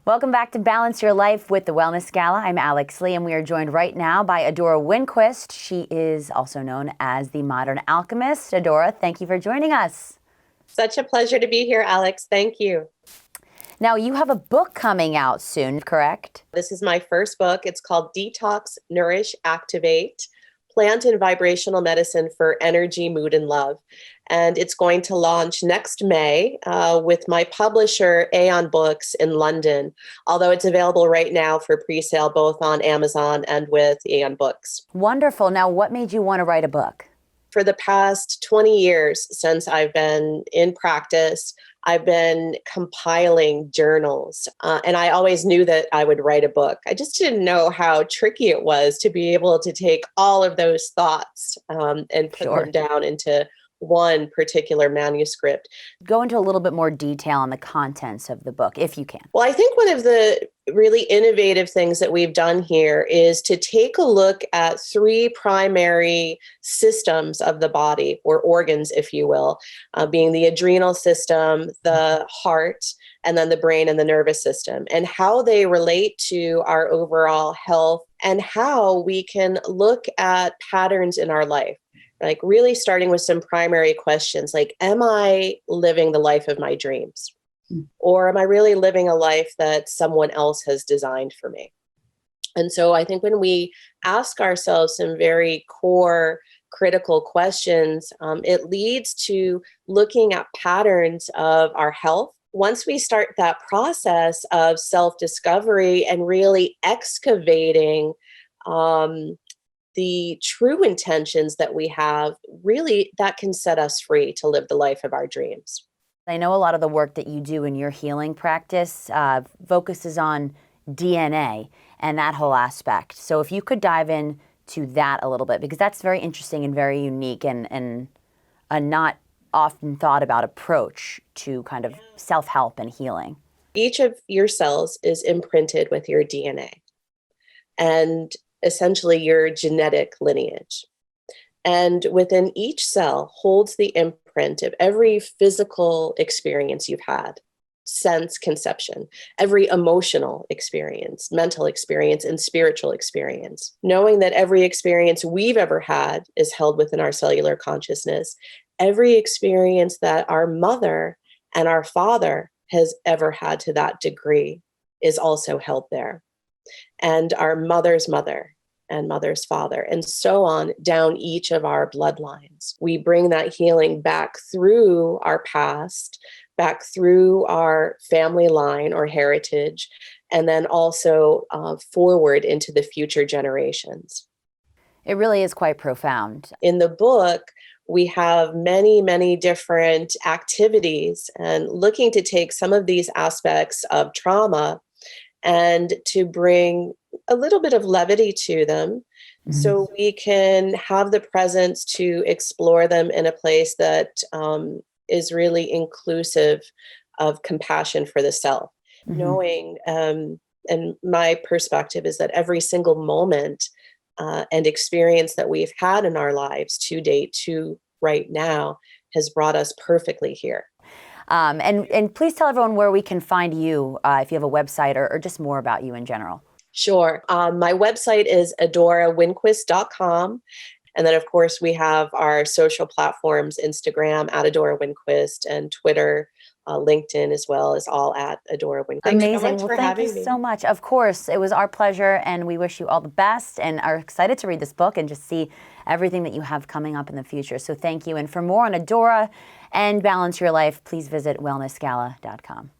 Welcome back to Balance Your Life with the Wellness Gala. I'm Alex Lee, and we are joined right now by Adora Winquist. She is also known as the Modern Alchemist. Adora, thank you for joining us. Such a pleasure to be here, Alex. Thank you. Now, you have a book coming out soon, correct? This is my first book. It's called Detox, Nourish, Activate, Plant and Vibrational Medicine for Energy, Mood, and Love. And it's going to launch next May with my publisher, Aeon Books in London, although it's available right now for pre-sale both on Amazon and with Aeon Books. Wonderful. Now, what made you want to write a book? For the past 20 years since I've been in practice, I've been compiling journals, and I always knew that I would write a book. I just didn't know how tricky it was to be able to take all of those thoughts and put them down into one particular manuscript. Go into a little bit more detail on the contents of the book, if you can. Well, I think one of the really innovative things that we've done here is to take a look at three primary systems of the body, or organs, if you will, being the adrenal system, the heart, and then the brain and the nervous system, and how they relate to our overall health and how we can look at patterns in our life. Like really starting with some primary questions like, am I living the life of my dreams? Or am I really living a life that someone else has designed for me? And so I think when we ask ourselves some very core critical questions, it leads to looking at patterns of our health. Once we start that process of self-discovery and really excavating the true intentions that we have, really that can set us free to live the life of our dreams. I know a lot of the work that you do in your healing practice focuses on DNA and that whole aspect. So if you could dive into that a little bit, because that's very interesting and very unique and a not often thought about approach to kind of self-help and healing. Each of your cells is imprinted with your DNA and essentially your genetic lineage. And within each cell holds the imprint of every physical experience you've had since conception, every emotional experience, mental experience, and spiritual experience. Knowing that every experience we've ever had is held within our cellular consciousness, every experience that our mother and our father has ever had to that degree is also held there. And our mother's mother and mother's father, and so on down each of our bloodlines. We bring that healing back through our past, back through our family line or heritage, and then also forward into the future generations. It really is quite profound. In the book, we have many, many different activities and looking to take some of these aspects of trauma and to bring a little bit of levity to them so we can have the presence to explore them in a place that is really inclusive of compassion for the self. Knowing, and my perspective is that every single moment and experience that we've had in our lives to date to right now has brought us perfectly here. And please tell everyone where we can find you if you have a website or just more about you in general. Sure. My website is adorawinquist.com. And then, of course, we have our social platforms, Instagram at Adora Winquist and Twitter, LinkedIn as well, is all at Adora Winquist. Amazing. Well, thank you so much. Of course, it was our pleasure, and we wish you all the best and are excited to read this book and just see everything that you have coming up in the future. So thank you. And for more on Adora and Balance Your Life, please visit wellnessgala.com.